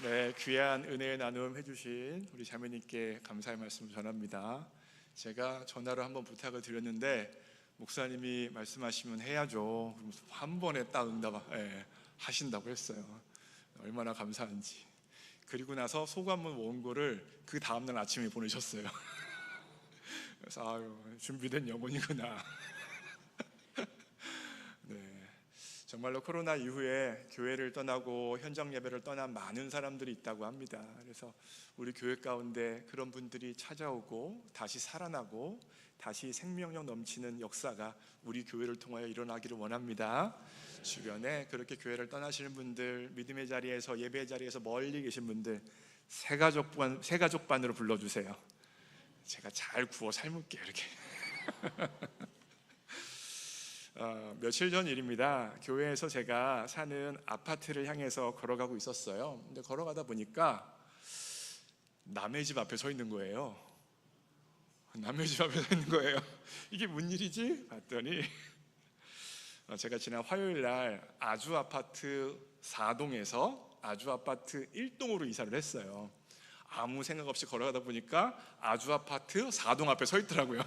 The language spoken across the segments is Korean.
네, 귀한 은혜의 나눔 해주신 우리 자매님께 감사의 말씀을 전합니다. 제가 전화로 한번 부탁을 드렸는데 목사님이 말씀하시면 해야죠. 한 번에 딱 응답 하신다고 했어요. 얼마나 감사한지. 그리고 나서 소감문 원고를 그 다음날 아침에 보내셨어요. 그래서 준비된 영혼이구나. 네. 정말로 코로나 이후에 교회를 떠나고 현장 예배를 떠난 많은 사람들이 있다고 합니다. 그래서 우리 교회 가운데 그런 분들이 찾아오고 다시 살아나고 다시 생명력 넘치는 역사가 우리 교회를 통하여 일어나기를 원합니다. 주변에 그렇게 교회를 떠나시는 분들, 믿음의 자리에서 예배의 자리에서 멀리 계신 분들 새가족반으로 불러주세요. 제가 잘 구워 삶을게요. 이렇게. 며칠 전 일입니다. 교회에서 제가 사는 아파트를 향해서 걸어가고 있었어요. 근데 걸어가다 보니까 남의 집 앞에 서 있는 거예요. 남의 집 앞에 서 있는 거예요. 이게 뭔 일이지? 봤더니 제가 지난 화요일 날 아주 아파트 4동에서 아주 아파트 1동으로 이사를 했어요. 아무 생각 없이 걸어가다 보니까 아주 아파트 4동 앞에 서 있더라고요.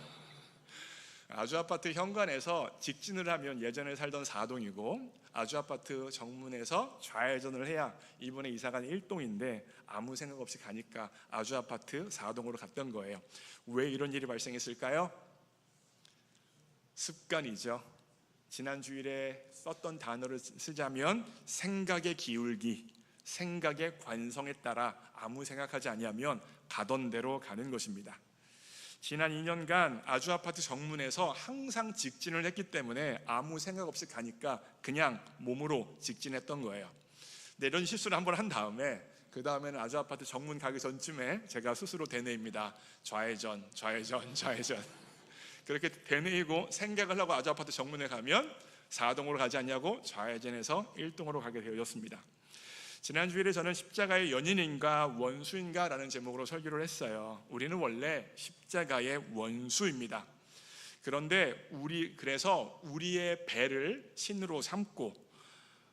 아주 아파트 현관에서 직진을 하면 예전에 살던 4동이고 아주 아파트 정문에서 좌회전을 해야 이번에 이사간 1동인데 아무 생각 없이 가니까 아주 아파트 4동으로 갔던 거예요. 왜 이런 일이 발생했을까요? 습관이죠. 지난 주일에 썼던 단어를 쓰자면 생각의 기울기, 생각의 관성에 따라 아무 생각하지 아니하면 가던 대로 가는 것입니다. 지난 2년간 아주 아파트 정문에서 항상 직진을 했기 때문에 아무 생각 없이 가니까 그냥 몸으로 직진했던 거예요. 근데 이런 실수를 한번 한 다음에 그 다음에는 아주 아파트 정문 가기 전쯤에 제가 스스로 되뇌입니다. 좌회전, 좌회전, 좌회전. 그렇게 되뇌이고 생각을 하고 아주 아파트 정문에 가면 4동으로 가지 않냐고 좌회전해서 1동으로 가게 되었습니다. 지난 주일에 저는 십자가의 연인인가 원수인가 라는 제목으로 설교를 했어요. 우리는 원래 십자가의 원수입니다. 그런데 그래서 우리의 배를 신으로 삼고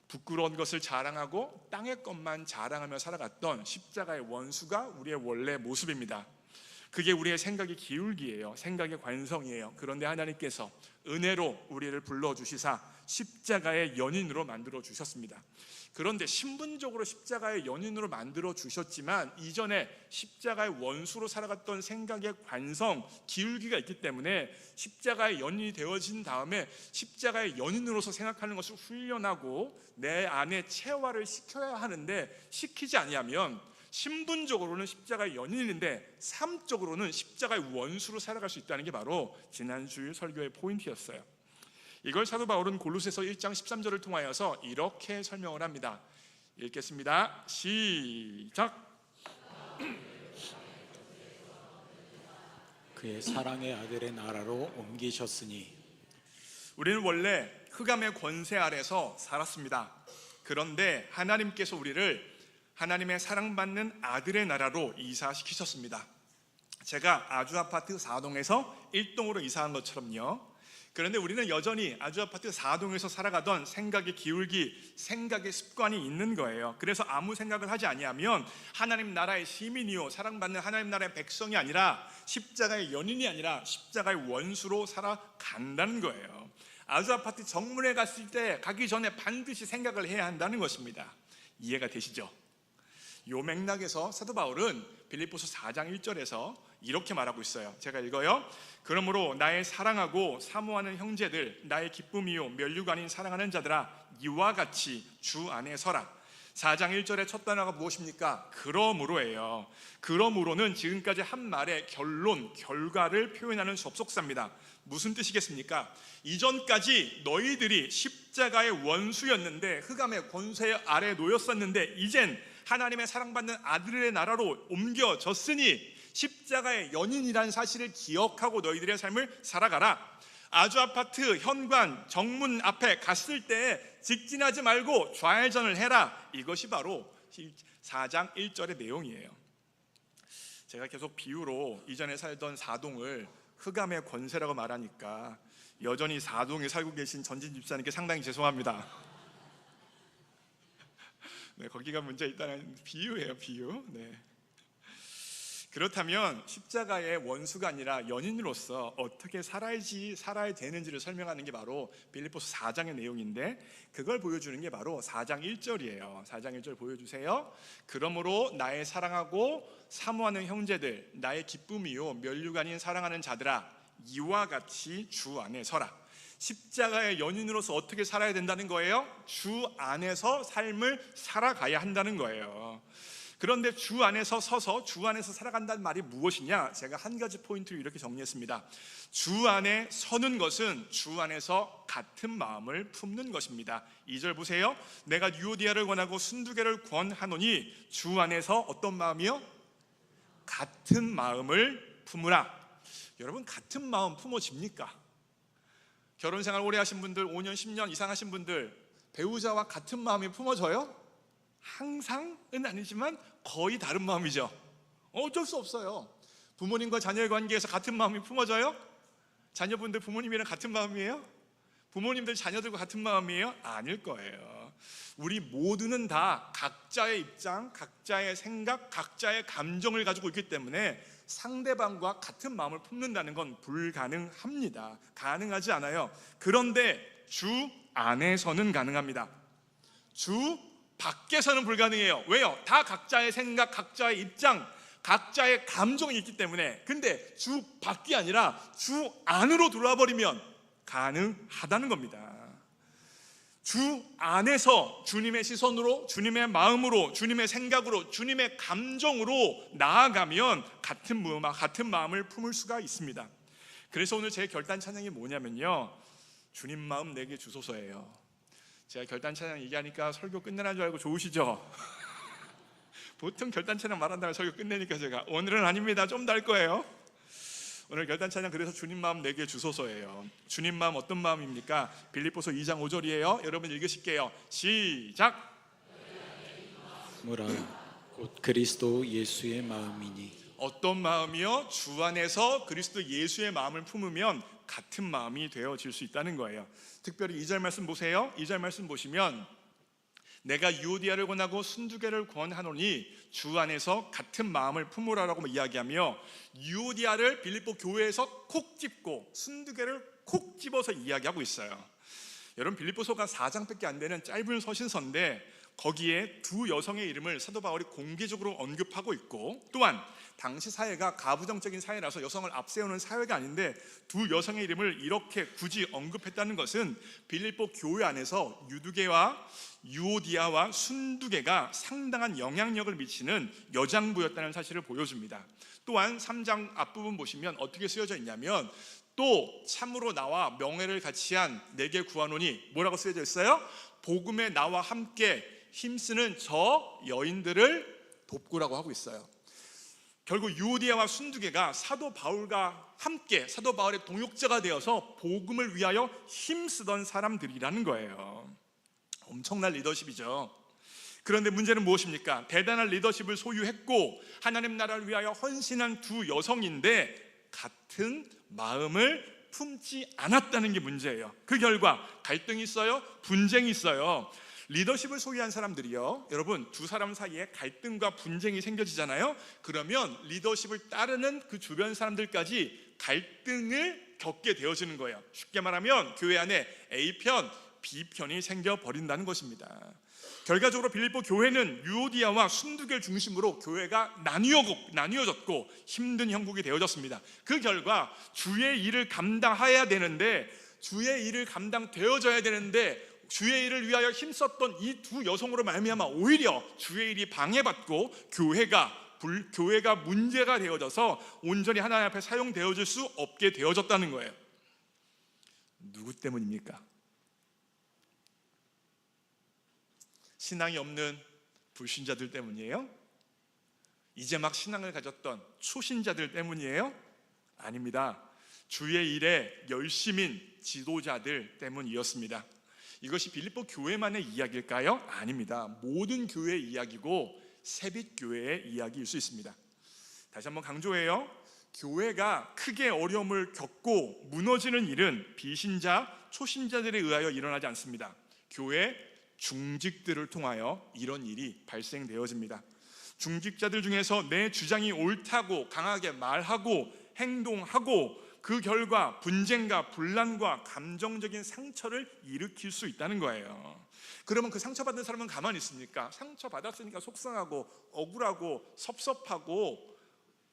부끄러운 것을 자랑하고 땅의 것만 자랑하며 살아갔던 십자가의 원수가 우리의 원래 모습입니다. 그게 우리의 생각의 기울기예요. 생각의 관성이에요. 그런데 하나님께서 은혜로 우리를 불러주시사 십자가의 연인으로 만들어 주셨습니다. 그런데 신분적으로 십자가의 연인으로 만들어 주셨지만 이전에 십자가의 원수로 살아갔던 생각의 관성, 기울기가 있기 때문에 십자가의 연인이 되어진 다음에 십자가의 연인으로서 생각하는 것을 훈련하고 내 안에 체화를 시켜야 하는데 시키지 아니하면 신분적으로는 십자가의 연인인데 삶적으로는 십자가의 원수로 살아갈 수 있다는 게 바로 지난주 설교의 포인트였어요. 이걸 사도 바울은 골로새서 1장 13절을 통하여서 이렇게 설명을 합니다. 읽겠습니다. 시작. 그의 사랑의 아들의 나라로 옮기셨으니 우리는 원래 흑암의 권세 아래서 살았습니다. 그런데 하나님께서 우리를 하나님의 사랑받는 아들의 나라로 이사시키셨습니다. 제가 아주 아파트 4동에서 1동으로 이사한 것처럼요. 그런데 우리는 여전히 아주 아파트 4동에서 살아가던 생각의 기울기, 생각의 습관이 있는 거예요. 그래서 아무 생각을 하지 아니하면 하나님 나라의 시민이요 사랑받는 하나님 나라의 백성이 아니라 십자가의 연인이 아니라 십자가의 원수로 살아간다는 거예요. 아주 아파트 정문에 가기 전에 반드시 생각을 해야 한다는 것입니다. 이해가 되시죠? 요 맥락에서 사도 바울은 빌립보서 4장 1절에서 이렇게 말하고 있어요. 제가 읽어요. 그러므로 나의 사랑하고 사모하는 형제들, 나의 기쁨이요 면류가 아닌 사랑하는 자들아, 이와 같이 주 안에 서라. 4장 1절의 첫 단어가 무엇입니까? 그러므로예요. 그러므로는 지금까지 한 말의 결론, 결과를 표현하는 접속사입니다. 무슨 뜻이겠습니까? 이전까지 너희들이 십자가의 원수였는데 흑암의 권세 아래 놓였었는데 이젠 하나님의 사랑받는 아들의 나라로 옮겨졌으니 십자가의 연인이라는 사실을 기억하고 너희들의 삶을 살아가라. 아주 아파트 현관 정문 앞에 갔을 때 직진하지 말고 좌회전을 해라. 이것이 바로 4장 1절의 내용이에요. 제가 계속 비유로 이전에 살던 4동을 흑암의 권세라고 말하니까 여전히 4동에 살고 계신 전진 집사님께 상당히 죄송합니다. 네, 거기가 문제 있다는 비유예요, 비유. 네. 그렇다면 십자가의 원수가 아니라 연인으로서 어떻게 살아야 되는지를 설명하는 게 바로 빌립보서 4장의 내용인데, 그걸 보여주는 게 바로 4장 1절이에요. 4장 1절 보여주세요. 그러므로 나의 사랑하고 사모하는 형제들, 나의 기쁨이요 면류가 아닌 사랑하는 자들아, 이와 같이 주 안에 서라. 십자가의 연인으로서 어떻게 살아야 된다는 거예요? 주 안에서 삶을 살아가야 한다는 거예요. 그런데 주 안에서 서서 주 안에서 살아간다는 말이 무엇이냐? 제가 한 가지 포인트를 이렇게 정리했습니다. 주 안에 서는 것은 주 안에서 같은 마음을 품는 것입니다. 2절 보세요. 내가 유오디아를 권하고 순두개를 권하노니 주 안에서 어떤 마음이요? 같은 마음을 품으라. 여러분, 같은 마음 품어집니까? 결혼생활 오래 하신 분들, 5년 10년 이상 하신 분들, 배우자와 같은 마음이 품어져요? 항상은 아니지만 거의 다른 마음이죠. 어쩔 수 없어요. 부모님과 자녀의 관계에서 같은 마음이 품어져요? 자녀분들 부모님이랑 같은 마음이에요? 부모님들 자녀들과 같은 마음이에요? 아닐 거예요. 우리 모두는 다 각자의 입장, 각자의 생각, 각자의 감정을 가지고 있기 때문에 상대방과 같은 마음을 품는다는 건 불가능합니다. 가능하지 않아요. 그런데 주 안에서는 가능합니다. 주 밖에서는 불가능해요. 왜요? 다 각자의 생각, 각자의 입장, 각자의 감정이 있기 때문에. 근데 주 밖이 아니라 주 안으로 들어와 버리면 가능하다는 겁니다. 주 안에서 주님의 시선으로, 주님의 마음으로, 주님의 생각으로, 주님의 감정으로 나아가면 같은 마음을 품을 수가 있습니다. 그래서 오늘 제 결단 찬양이 뭐냐면요, 주님 마음 내게 주소서예요. 제가 결단 찬양 얘기하니까 설교 끝내는 줄 알고 좋으시죠? 보통 결단 찬양 말한다면 설교 끝내니까 제가 오늘은 아닙니다. 좀 더 할 거예요. 오늘 결단 찬양 그래서 주님 마음 내게 주소서예요. 주님 마음 어떤 마음입니까? 빌립보서 2장 5절이에요. 여러분 읽으실게요. 시작. 뭐라 곧 그리스도 예수의 마음이니. 어떤 마음이요? 주 안에서 그리스도 예수의 마음을 품으면 같은 마음이 되어질 수 있다는 거예요. 특별히 2절 말씀 보세요. 2절 말씀 보시면 내가 유오디아를 권하고 순두개를 권하노니 주 안에서 같은 마음을 품으라라고 이야기하며, 유오디아를 빌립보 교회에서 콕 집고 순두개를 콕 집어서 이야기하고 있어요. 여러분, 빌립보서가 4장밖에 안 되는 짧은 서신서인데 거기에 두 여성의 이름을 사도 바울이 공개적으로 언급하고 있고, 또한 당시 사회가 가부장적인 사회라서 여성을 앞세우는 사회가 아닌데 두 여성의 이름을 이렇게 굳이 언급했다는 것은 빌립보 교회 안에서 유오디아와 순두개가 상당한 영향력을 미치는 여장부였다는 사실을 보여줍니다. 또한 3장 앞부분 보시면 어떻게 쓰여져 있냐면, 또 참으로 나와 명예를 같이한 내게 구하노니 뭐라고 쓰여져 있어요? 복음에 나와 함께 힘쓰는 저 여인들을 돕고라고 하고 있어요. 결국 유오디아와 순두개가 사도 바울과 함께 사도 바울의 동역자가 되어서 복음을 위하여 힘쓰던 사람들이라는 거예요. 엄청난 리더십이죠. 그런데 문제는 무엇입니까? 대단한 리더십을 소유했고 하나님 나라를 위하여 헌신한 두 여성인데 같은 마음을 품지 않았다는 게 문제예요. 그 결과 갈등이 있어요. 분쟁이 있어요. 리더십을 소유한 사람들이요, 여러분, 두 사람 사이에 갈등과 분쟁이 생겨지잖아요. 그러면 리더십을 따르는 그 주변 사람들까지 갈등을 겪게 되어지는 거예요. 쉽게 말하면 교회 안에 A편, B편이 생겨버린다는 것입니다. 결과적으로 빌립보 교회는 유오디아와 순두개를 중심으로 교회가 나뉘어졌고 힘든 형국이 되어졌습니다. 그 결과 주의 일을 감당해야 되는데, 주의 일을 감당되어져야 되는데 주의 일을 위하여 힘썼던 이 두 여성으로 말미암아 오히려 주의 일이 방해받고 교회가 문제가 되어져서 온전히 하나님 앞에 사용되어질 수 없게 되어졌다는 거예요. 누구 때문입니까? 신앙이 없는 불신자들 때문이에요? 이제 막 신앙을 가졌던 초신자들 때문이에요? 아닙니다. 주의 일에 열심인 지도자들 때문이었습니다. 이것이 빌립보 교회만의 이야기일까요? 아닙니다. 모든 교회의 이야기고 세빛교회의 이야기일 수 있습니다. 다시 한번 강조해요. 교회가 크게 어려움을 겪고 무너지는 일은 비신자, 초신자들에 의하여 일어나지 않습니다. 교회 중직들을 통하여 이런 일이 발생되어집니다. 중직자들 중에서 내 주장이 옳다고 강하게 말하고 행동하고 그 결과 분쟁과 분란과 감정적인 상처를 일으킬 수 있다는 거예요. 그러면 그 상처받은 사람은 가만히 있습니까? 상처받았으니까 속상하고 억울하고 섭섭하고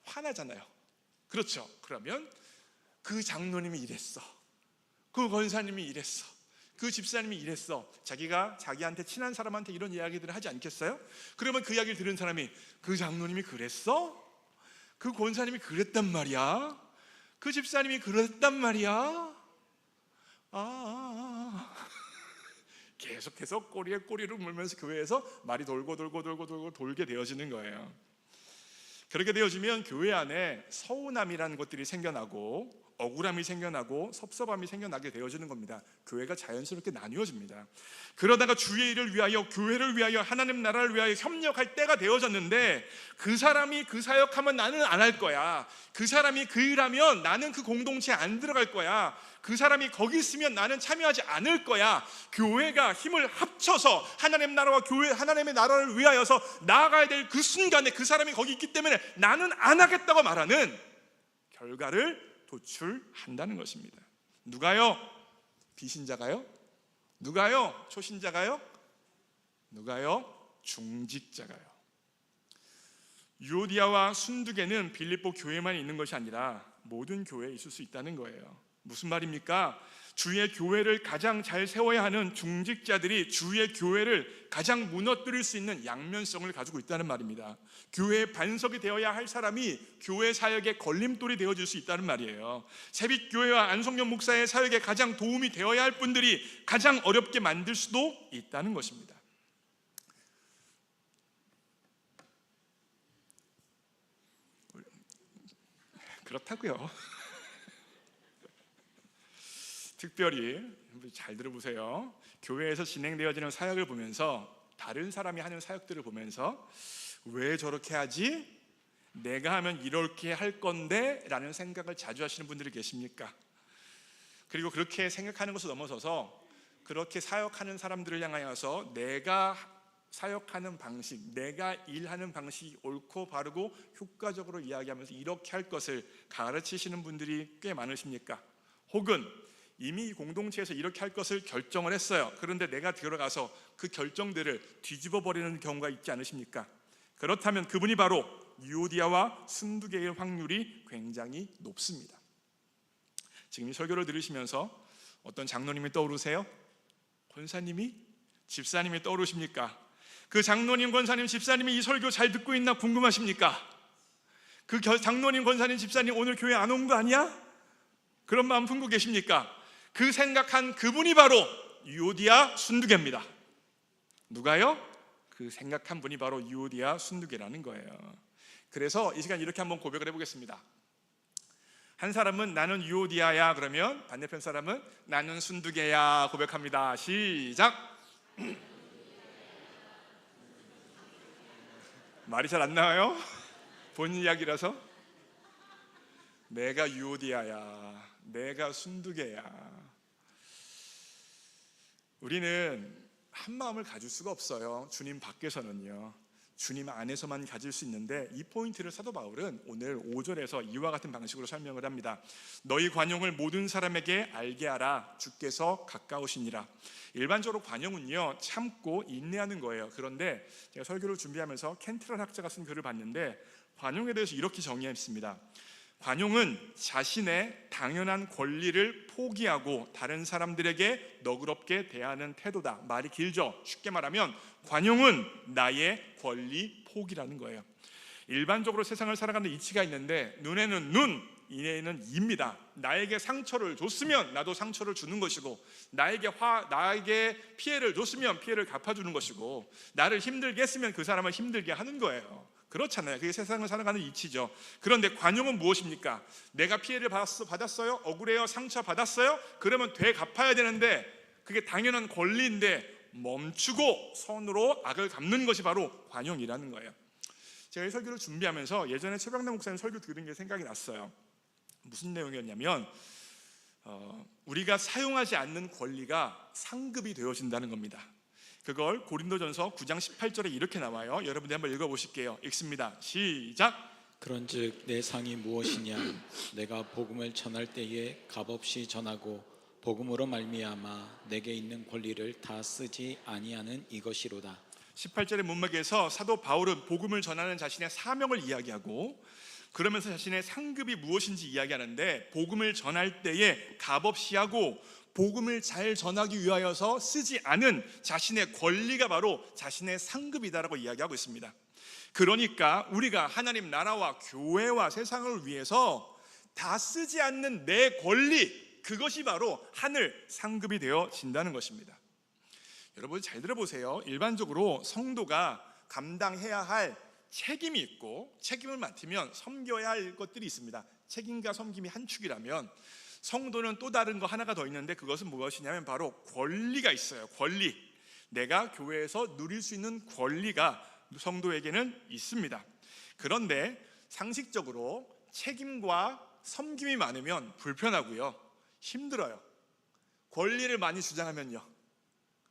화나잖아요. 그렇죠? 그러면 그 장로님이 이랬어, 그 권사님이 이랬어, 그 집사님이 이랬어, 자기가 자기한테 친한 사람한테 이런 이야기들을 하지 않겠어요? 그러면 그 이야기를 들은 사람이 그 장로님이 그랬어? 그 권사님이 그랬단 말이야? 그 집사님이 그랬단 말이야? 계속해서 꼬리에 꼬리를 물면서 교회에서 말이 돌게 되어지는 거예요. 그렇게 되어지면 교회 안에 서운함이라는 것들이 생겨나고 억울함이 생겨나고 섭섭함이 생겨나게 되어지는 겁니다. 교회가 자연스럽게 나뉘어집니다. 그러다가 주의 일을 위하여, 교회를 위하여, 하나님 나라를 위하여 협력할 때가 되어졌는데 그 사람이 그 사역하면 나는 안 할 거야, 그 사람이 그 일하면 나는 그 공동체에 안 들어갈 거야, 그 사람이 거기 있으면 나는 참여하지 않을 거야, 교회가 힘을 합쳐서 하나님 나라와 교회, 하나님의 나라를 위하여서 나아가야 될 그 순간에 그 사람이 거기 있기 때문에 나는 안 하겠다고 말하는 결과를 도출한다는 것입니다. 누가요? 비신자가요? 누가요? 초신자가요? 누가요? 중직자가요. 유오디아와 순두개는 빌립보 교회만 있는 것이 아니라 모든 교회에 있을 수 있다는 거예요. 무슨 말입니까? 주의 교회를 가장 잘 세워야 하는 중직자들이 주의 교회를 가장 무너뜨릴 수 있는 양면성을 가지고 있다는 말입니다. 교회의 반석이 되어야 할 사람이 교회 사역의 걸림돌이 되어질 수 있다는 말이에요. 새빛교회와 안성년 목사의 사역에 가장 도움이 되어야 할 분들이 가장 어렵게 만들 수도 있다는 것입니다. 그렇다고요. 특별히 잘 들어보세요. 교회에서 진행되어지는 사역을 보면서, 다른 사람이 하는 사역들을 보면서 왜 저렇게 하지? 내가 하면 이렇게 할 건데 라는 생각을 자주 하시는 분들이 계십니까? 그리고 그렇게 생각하는 것을 넘어서서 그렇게 사역하는 사람들을 향하여서 내가 사역하는 방식, 내가 일하는 방식이 옳고 바르고 효과적으로 이야기하면서 이렇게 할 것을 가르치시는 분들이 꽤 많으십니까? 혹은 이미 공동체에서 이렇게 할 것을 결정을 했어요. 그런데 내가 들어가서 그 결정들을 뒤집어 버리는 경우가 있지 않으십니까? 그렇다면 그분이 바로 유오디아와 순두개일 확률이 굉장히 높습니다. 지금 이 설교를 들으시면서 어떤 장로님이 떠오르세요? 권사님이? 집사님이 떠오르십니까? 그 장로님, 권사님, 집사님이 이 설교 잘 듣고 있나 궁금하십니까? 그 장로님, 권사님, 집사님 오늘 교회 안 온 거 아니야? 그런 마음 품고 계십니까? 그 생각한 그분이 바로 유오디아 순두개입니다. 누가요? 그 생각한 분이 바로 유오디아 순두개라는 거예요. 그래서 이 시간 이렇게 한번 고백을 해보겠습니다. 한 사람은 나는 유오디아야 그러면 반대편 사람은 나는 순두개야 고백합니다. 시작. 말이 잘 안 나와요? 본인 이야기라서. 내가 유오디아야, 내가 순두개야. 우리는 한 마음을 가질 수가 없어요. 주님 밖에서는요. 주님 안에서만 가질 수 있는데, 이 포인트를 사도 바울은 오늘 5절에서 이와 같은 방식으로 설명을 합니다. 너희 관용을 모든 사람에게 알게 하라. 주께서 가까우시니라. 일반적으로 관용은요, 참고 인내하는 거예요. 그런데 제가 설교를 준비하면서 켄트럴 학자가 쓴 글을 봤는데 관용에 대해서 이렇게 정의했습니다. 관용은 자신의 당연한 권리를 포기하고 다른 사람들에게 너그럽게 대하는 태도다. 말이 길죠. 쉽게 말하면 관용은 나의 권리 포기라는 거예요. 일반적으로 세상을 살아가는 이치가 있는데, 눈에는 눈, 이에는 이입니다. 나에게 상처를 줬으면 나도 상처를 주는 것이고, 나에게 피해를 줬으면 피해를 갚아주는 것이고, 나를 힘들게 했으면 그 사람을 힘들게 하는 거예요. 그렇잖아요. 그게 세상을 살아가는 이치죠. 그런데 관용은 무엇입니까? 내가 피해를 받았어요? 억울해요? 상처 받았어요? 그러면 되갚아야 되는데, 그게 당연한 권리인데 멈추고 선으로 악을 갚는 것이 바로 관용이라는 거예요. 제가 이 설교를 준비하면서 예전에 최병래 목사님 설교 들은 게 생각이 났어요. 무슨 내용이었냐면 우리가 사용하지 않는 권리가 상급이 되어진다는 겁니다. 그걸 고린도전서 9장 18절에 이렇게 나와요. 여러분들 한번 읽어보실게요. 읽습니다. 시작. 그런즉 내 상이 무엇이냐? 내가 복음을 전할 때에 값없이 전하고 복음으로 말미암아 내게 있는 권리를 다 쓰지 아니하는 이것이로다. 18절의 문맥에서 사도 바울은 복음을 전하는 자신의 사명을 이야기하고 그러면서 자신의 상급이 무엇인지 이야기하는데, 복음을 전할 때에 값없이 하고 복음을 잘 전하기 위하여서 쓰지 않은 자신의 권리가 바로 자신의 상급이다라고 이야기하고 있습니다. 그러니까 우리가 하나님 나라와 교회와 세상을 위해서 다 쓰지 않는 내 권리, 그것이 바로 하늘 상급이 되어진다는 것입니다. 여러분 잘 들어보세요. 일반적으로 성도가 감당해야 할 책임이 있고 책임을 맡으면 섬겨야 할 것들이 있습니다. 책임과 섬김이 한 축이라면 성도는 또 다른 거 하나가 더 있는데, 그것은 무엇이냐면 바로 권리가 있어요. 권리. 내가 교회에서 누릴 수 있는 권리가 성도에게는 있습니다. 그런데 상식적으로 책임과 섬김이 많으면 불편하고요, 힘들어요. 권리를 많이 주장하면요,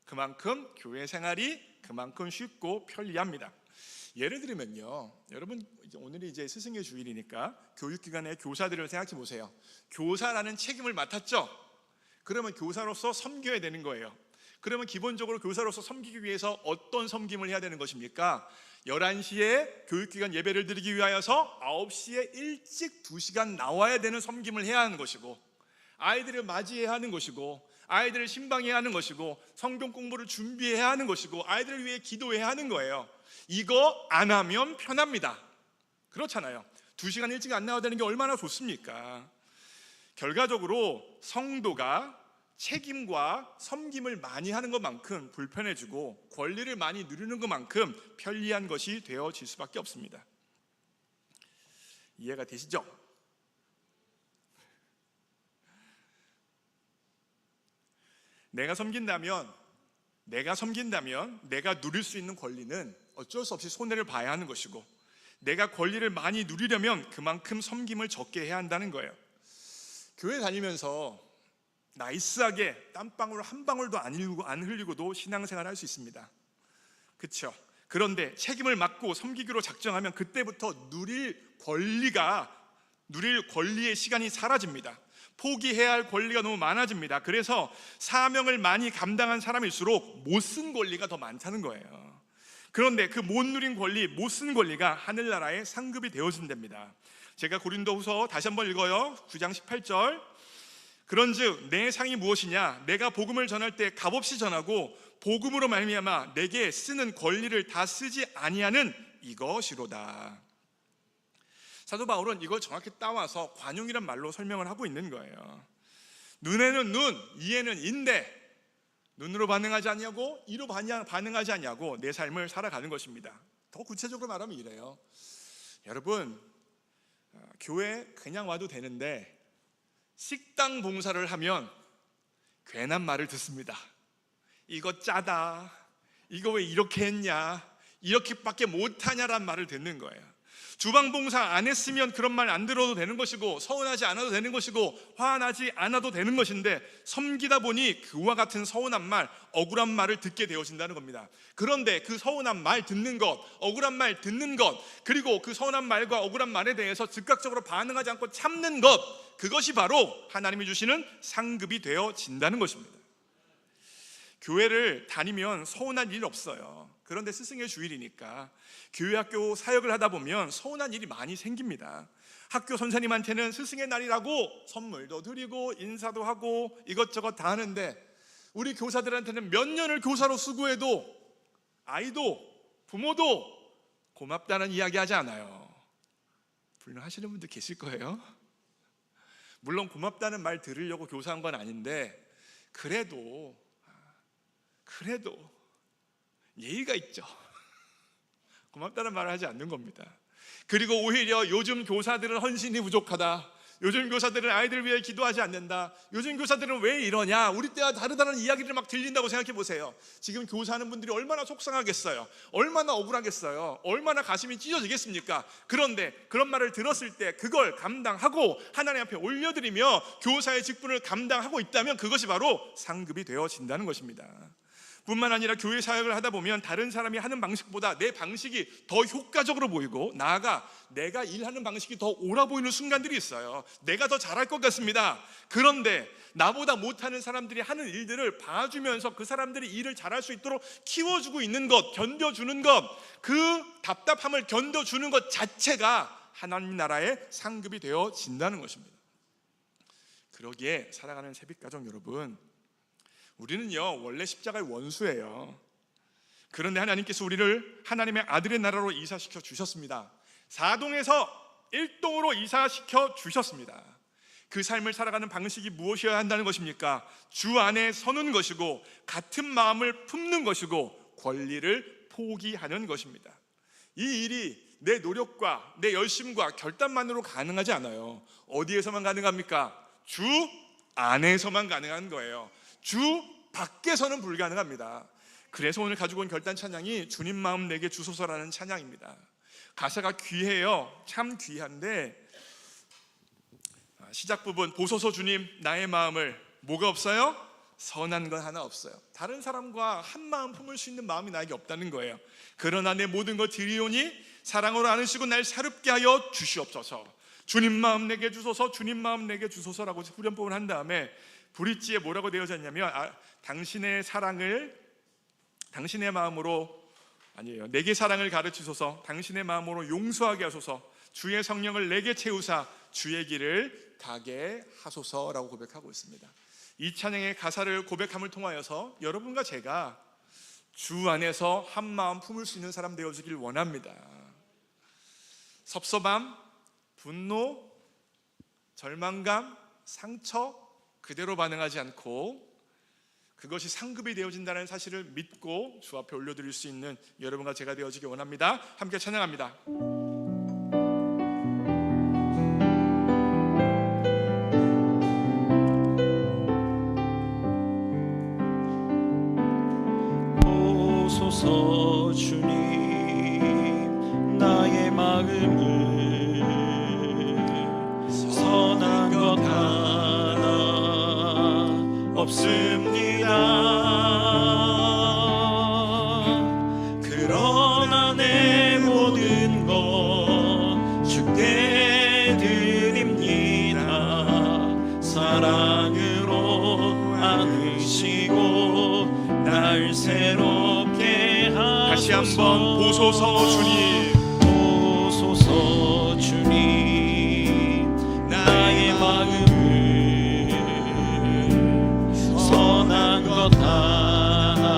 그만큼 교회 생활이 그만큼 쉽고 편리합니다. 예를 들면요, 여러분 오늘이 이제 스승의 주일이니까 교육기관의 교사들을 생각해 보세요. 교사라는 책임을 맡았죠? 그러면 교사로서 섬겨야 되는 거예요. 그러면 기본적으로 교사로서 섬기기 위해서 어떤 섬김을 해야 되는 것입니까? 11시에 교육기관 예배를 드리기 위하여서 9시에 일찍 2시간 나와야 되는 섬김을 해야 하는 것이고, 아이들을 맞이해야 하는 것이고, 아이들을 신방해야 하는 것이고, 성경 공부를 준비해야 하는 것이고, 아이들을 위해 기도해야 하는 거예요. 이거 안 하면 편합니다. 그렇잖아요. 2시간 일찍 안 나와야 되는 게 얼마나 좋습니까? 결과적으로 성도가 책임과 섬김을 많이 하는 것만큼 불편해지고 권리를 많이 누리는 것만큼 편리한 것이 되어질 수밖에 없습니다. 이해가 되시죠? 내가 섬긴다면 내가 누릴 수 있는 권리는 어쩔 수 없이 손해를 봐야 하는 것이고, 내가 권리를 많이 누리려면 그만큼 섬김을 적게 해야 한다는 거예요. 교회 다니면서 나이스하게 땀방울 한 방울도 안 흘리고도 신앙생활을 할 수 있습니다. 그렇죠? 그런데 책임을 맡고 섬기기로 작정하면 그때부터 누릴 권리의 시간이 사라집니다. 포기해야 할 권리가 너무 많아집니다. 그래서 사명을 많이 감당한 사람일수록 못 쓴 권리가 더 많다는 거예요. 그런데 그 못 누린 권리, 못 쓴 권리가 하늘나라의 상급이 되어진답니다. 제가 고린도후서 다시 한번 읽어요. 9장 18절. 그런즉 내 상이 무엇이냐? 내가 복음을 전할 때 값없이 전하고 복음으로 말미암아 내게 쓰는 권리를 다 쓰지 아니하는 이것이로다. 사도 바울은 이걸 정확히 따와서 관용이란 말로 설명을 하고 있는 거예요. 눈에는 눈, 이에는 인데 눈으로 반응하지 않냐고, 이로 반응하지 않냐고 내 삶을 살아가는 것입니다. 더 구체적으로 말하면 이래요. 여러분, 교회 그냥 와도 되는데 식당 봉사를 하면 괜한 말을 듣습니다. 이거 짜다, 이거 왜 이렇게 했냐, 이렇게밖에 못하냐란 말을 듣는 거예요. 주방 봉사 안 했으면 그런 말 안 들어도 되는 것이고, 서운하지 않아도 되는 것이고, 화나지 않아도 되는 것인데, 섬기다 보니 그와 같은 서운한 말, 억울한 말을 듣게 되어진다는 겁니다. 그런데 그 서운한 말 듣는 것, 억울한 말 듣는 것, 그리고 그 서운한 말과 억울한 말에 대해서 즉각적으로 반응하지 않고 참는 것, 그것이 바로 하나님이 주시는 상급이 되어진다는 것입니다. 교회를 다니면 서운한 일 없어요. 그런데 스승의 주일이니까 교회 학교 사역을 하다 보면 서운한 일이 많이 생깁니다. 학교 선생님한테는 스승의 날이라고 선물도 드리고 인사도 하고 이것저것 다 하는데, 우리 교사들한테는 몇 년을 교사로 수고해도 아이도 부모도 고맙다는 이야기 하지 않아요. 물론 하시는 분들 계실 거예요. 물론 고맙다는 말 들으려고 교사한 건 아닌데, 그래도 예의가 있죠. 고맙다는 말을 하지 않는 겁니다. 그리고 오히려 요즘 교사들은 헌신이 부족하다, 요즘 교사들은 아이들을 위해 기도하지 않는다, 요즘 교사들은 왜 이러냐, 우리 때와 다르다는 이야기를 막 들린다고 생각해 보세요. 지금 교사하는 분들이 얼마나 속상하겠어요. 얼마나 억울하겠어요. 얼마나 가슴이 찢어지겠습니까? 그런데 그런 말을 들었을 때 그걸 감당하고 하나님 앞에 올려드리며 교사의 직분을 감당하고 있다면 그것이 바로 상급이 되어진다는 것입니다. 뿐만 아니라 교회 사역을 하다 보면 다른 사람이 하는 방식보다 내 방식이 더 효과적으로 보이고, 나아가 내가 일하는 방식이 더 옳아 보이는 순간들이 있어요. 내가 더 잘할 것 같습니다. 그런데 나보다 못하는 사람들이 하는 일들을 봐주면서 그 사람들이 일을 잘할 수 있도록 키워주고 있는 것, 견뎌주는 것, 그 답답함을 견뎌주는 것 자체가 하나님 나라의 상급이 되어진다는 것입니다. 그러기에 사랑하는 새빛가족 여러분, 우리는요 원래 십자가의 원수예요. 그런데 하나님께서 우리를 하나님의 아들의 나라로 이사시켜 주셨습니다. 4동에서 1동으로 이사시켜 주셨습니다. 그 삶을 살아가는 방식이 무엇이어야 한다는 것입니까? 주 안에 서는 것이고, 같은 마음을 품는 것이고, 권리를 포기하는 것입니다. 이 일이 내 노력과 내 열심과 결단만으로 가능하지 않아요. 어디에서만 가능합니까? 주 안에서만 가능한 거예요. 주 밖에서는 불가능합니다. 그래서 오늘 가지고 온 결단 찬양이 주님 마음 내게 주소서라는 찬양입니다. 가사가 귀해요. 참 귀한데, 시작 부분, 보소서 주님 나의 마음을, 뭐가 없어요? 선한 건 하나 없어요. 다른 사람과 한 마음 품을 수 있는 마음이 나에게 없다는 거예요. 그러나 내 모든 것 드리오니 사랑으로 안으시고 날 사롭게 하여 주시옵소서. 주님 마음 내게 주소서, 주님 마음 내게 주소서라고 후렴법을 한 다음에 브릿지에 뭐라고 되어져 있냐면, 당신의 사랑을 당신의 마음으로, 아니에요, 내게 사랑을 가르치소서, 당신의 마음으로 용서하게 하소서, 주의 성령을 내게 채우사 주의 길을 가게 하소서라고 고백하고 있습니다. 이 찬양의 가사를 고백함을 통하여서 여러분과 제가 주 안에서 한 마음 품을 수 있는 사람 되어지길 원합니다. 섭섭함, 분노, 절망감, 상처 그대로 반응하지 않고 그것이 상급이 되어진다는 사실을 믿고 주 앞에 올려드릴 수 있는 여러분과 제가 되어지기 원합니다. 함께 찬양합니다. 보소서 주님 나의 마음을, 선한 것 하나 없습니다. 그러나 내 모든 것 주께 드립니다. 사랑으로 안으시고 날 새롭게 하소서. 다시 한번 보소서 주님, 보소서 주님 나의 마음을, 선한 것 하나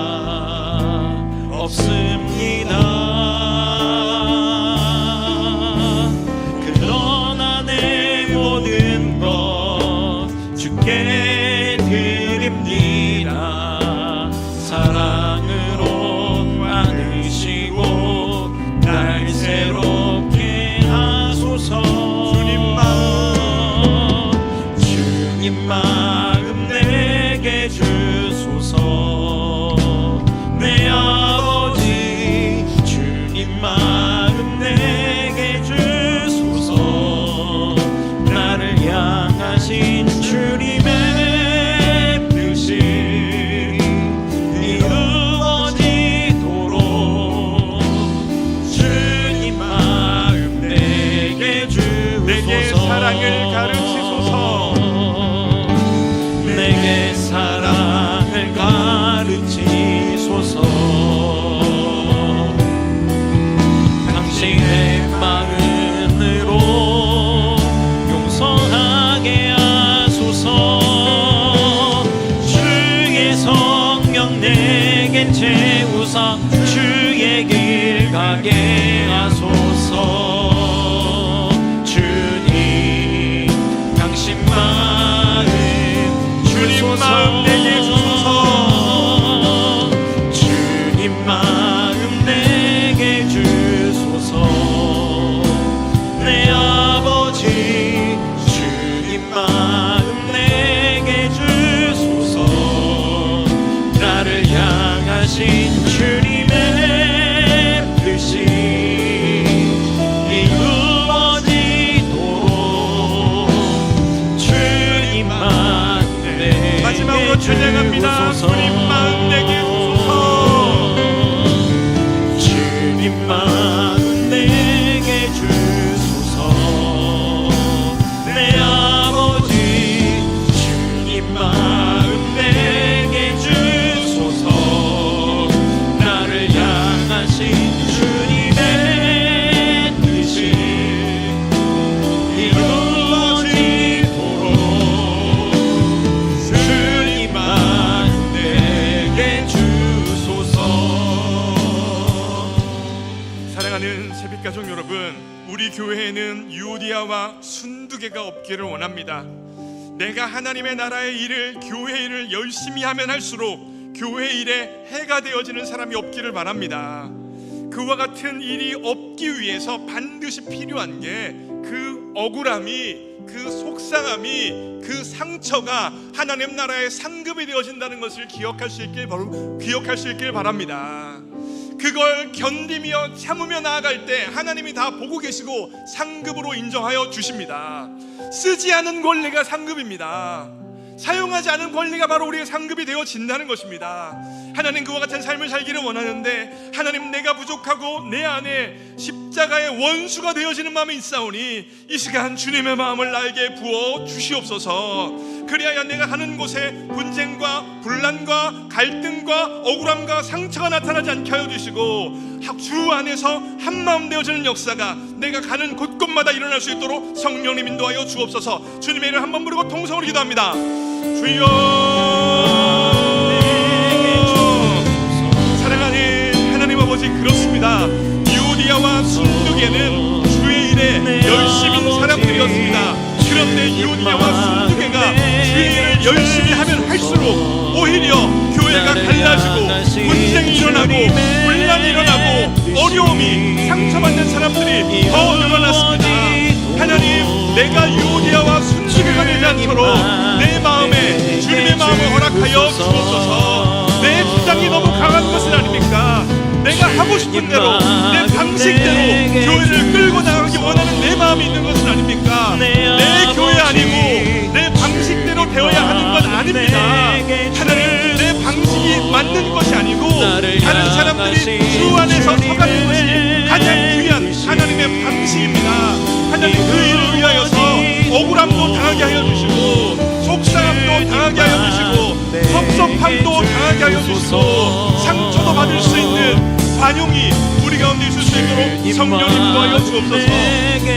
없습니다. 그러나 내 모든 것 주께 드립니다. 사랑으로 안으시고 날 새롭게 하소서. 주님 마음 내게 주소서. 내 아버지 주님 마음 내게 주소서. 나를 향하신 주님의 뜻이 이루어지도록 주님 마음 내게 주소서. 내게 사랑을 가르치소서. 내게 사랑을 가르치소서. 당신의 마음으로 용서하게 하소서. 주의 성령 내게 채우사 주의 길 가게 하소서. 주님 당신 마음 주님 마음 내게 주소서. 주님 마음 내게 주소서. 내 아버지 주님 마음 내게 주소서. 나를 향하신 주님의 뜻이 이루어지도록 주님 마음 내게 마지막으로 찬양합니다. 주소서. 주님 마음 내게 주소서. 가족 여러분, 우리 교회에는 유오디아와 순두개가 없기를 원합니다. 내가 하나님의 나라의 일을, 교회 일을 열심히 하면 할수록 교회 일에 해가 되어지는 사람이 없기를 바랍니다. 그와 같은 일이 없기 위해서 반드시 필요한 게 그 억울함이, 그 속상함이, 그 상처가 하나님 나라의 상급이 되어진다는 것을 기억할 수 있길 바랍니다. 그걸 견디며 참으며 나아갈 때 하나님이 다 보고 계시고 상급으로 인정하여 주십니다. 쓰지 않은 권리가 상급입니다. 사용하지 않은 권리가 바로 우리의 상급이 되어진다는 것입니다. 하나님 그와 같은 삶을 살기를 원하는데, 하나님 내가 부족하고 내 안에 십자가의 원수가 되어지는 마음이 있사오니 이 시간 주님의 마음을 나에게 부어 주시옵소서. 그리하여 내가 가는 곳에 분쟁과 분란과 갈등과 억울함과 상처가 나타나지 않게 하여 주시고, 주 안에서 한마음 되어지는 역사가 내가 가는 곳곳마다 일어날 수 있도록 성령님 인도하여 주옵소서. 주님의 이름을 한번 부르고 통성으로 기도합니다. 주여, 사랑하는 하나님 아버지, 그렇습니다. 유오디아와 순두개는 주의 일에 열심인 사람들이었습니다. 그런데 유오디아와 순두개가 주의 일을 열심히 하면 할수록 오히려 교회가 갈라지고 분쟁이 일어나고 분란이 일어나고 어려움이, 상처받는 사람들이 더 늘어났습니다. 하나님, 내가 유오디아와 순두개가 되지 않도록 내 마음에 주님의 마음을 허락하여 주옵소서. 내 주장이 너무 강한 것은 아닙니까? 내가 하고 싶은 대로, 내 방식대로 교회를 끌고 나가기 원하는 내 마음이 있는 것은 아닙니까? 내 교회 아니고 내 방식대로 되어야 하는 건 아닙니다. 하나님, 내 방식이 맞는 것이 아니고 다른 사람들이 주 안에서 서가는 것이 가장 귀한 하나님의 방식입니다. 하나님, 그 일을 위하여서 억울함도 당하게 하여 주시고, 속상함도 당하게 하여 주시고, 섭섭함도 당하게 하여 주시고, 상처도 받을 수 있는 관용이 우리 가운데 있을 수 있도록 성령님 인도하여 주옵소서.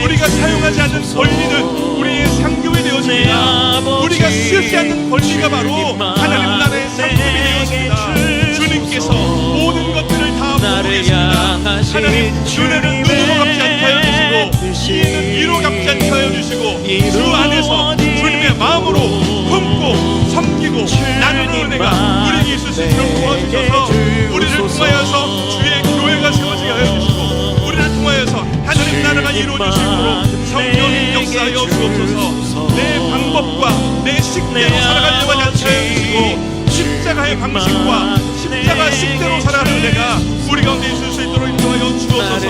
우리가 사용하지 않는 권리는 우리의 상급이 되어집니다. 우리가 쓰지 않는 권리가 바로 하나님 나라의 상급이 되어집니다. 주님께서 모든 것들을 다 보고 계십니다. 하나님, 눈에는 눈으로 갚지 않게 하여 주시고, 이에는 이로 갚지 않게 하여 주시고, 주 안에서 주님의 마음으로 품고 섬기고 나누는 은혜가 우리에게 있을 수 있도록 도와주셔서, 우리를 통하여서 주의 교회가 세워지게 하여 주시고, 우리를 통하여서 하나님 나라가 이루어질 수 있도록 성령님 역사하여 주옵소서. 내 방법과 내 식대로 살아가려고 하지 않게 하여 주시고, 십자가의 방식과 십자가 식대로 살아가는 은혜가 우리 가운데 있을 수 있도록 인도하여 주옵소서.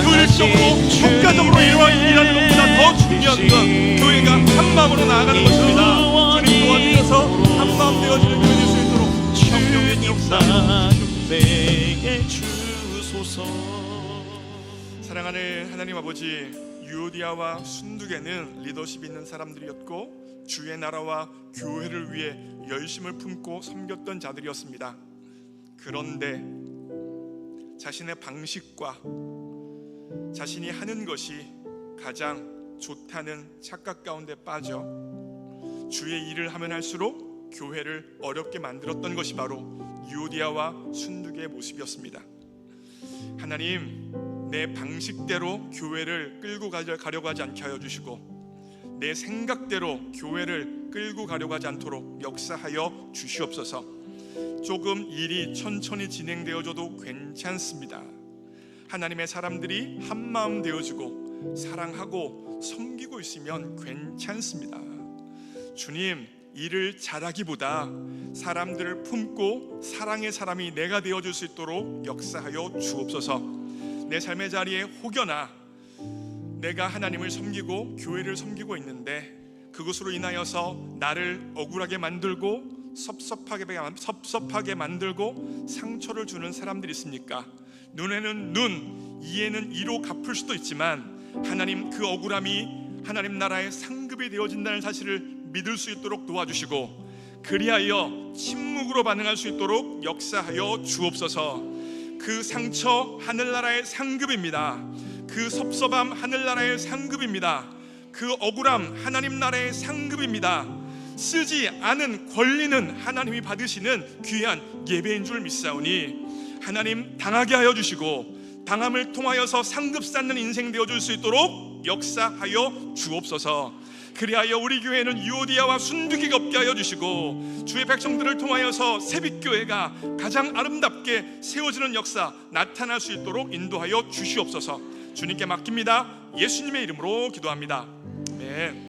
효율적으로 국가적으로 일하는 것보다 더 중요한 건 교회가 한 마음으로 나아가는 것입니다. 주님 도와주셔서 한 마음 되어지는 교회 될 수 있도록 성령의 역사 주소서. 사랑하는 하나님 아버지, 유오디아와 순두개는 리더십 있는 사람들이었고 주의 나라와 교회를 위해 열심을 품고 섬겼던 자들이었습니다. 그런데 자신의 방식과 자신이 하는 것이 가장 좋다는 착각 가운데 빠져 주의 일을 하면 할수록 교회를 어렵게 만들었던 것이 바로 유오디아와 순두개의 모습이었습니다. 하나님, 내 방식대로 교회를 끌고 가려고 하지 않게 하여 주시고, 내 생각대로 교회를 끌고 가려고 하지 않도록 역사하여 주시옵소서. 조금 일이 천천히 진행되어져도 괜찮습니다. 하나님의 사람들이 한마음 되어지고 사랑하고 섬기고 있으면 괜찮습니다. 주님, 일을 잘하기보다 사람들을 품고 사랑의 사람이 내가 되어줄 수 있도록 역사하여 주옵소서. 내 삶의 자리에 혹여나 내가 하나님을 섬기고 교회를 섬기고 있는데 그것으로 인하여서 나를 억울하게 만들고 섭섭하게 만들고 상처를 주는 사람들이 있습니까? 눈에는 눈, 이에는 이로 갚을 수도 있지만 하나님, 그 억울함이 하나님 나라의 상급이 되어진다는 사실을 믿을 수 있도록 도와주시고, 그리하여 침묵으로 반응할 수 있도록 역사하여 주옵소서. 그 상처 하늘나라의 상급입니다. 그 섭섭함 하늘나라의 상급입니다. 그 억울함 하나님 나라의 상급입니다. 쓰지 않은 권리는 하나님이 받으시는 귀한 예배인 줄 믿사오니 하나님, 당하게 하여 주시고 당함을 통하여서 상급 쌓는 인생 되어줄 수 있도록 역사하여 주옵소서. 그리하여 우리 교회는 유오디아와 순두기가 없게 하여 주시고 주의 백성들을 통하여서 새빛교회가 가장 아름답게 세워지는 역사 나타날 수 있도록 인도하여 주시옵소서. 주님께 맡깁니다. 예수님의 이름으로 기도합니다. 아멘.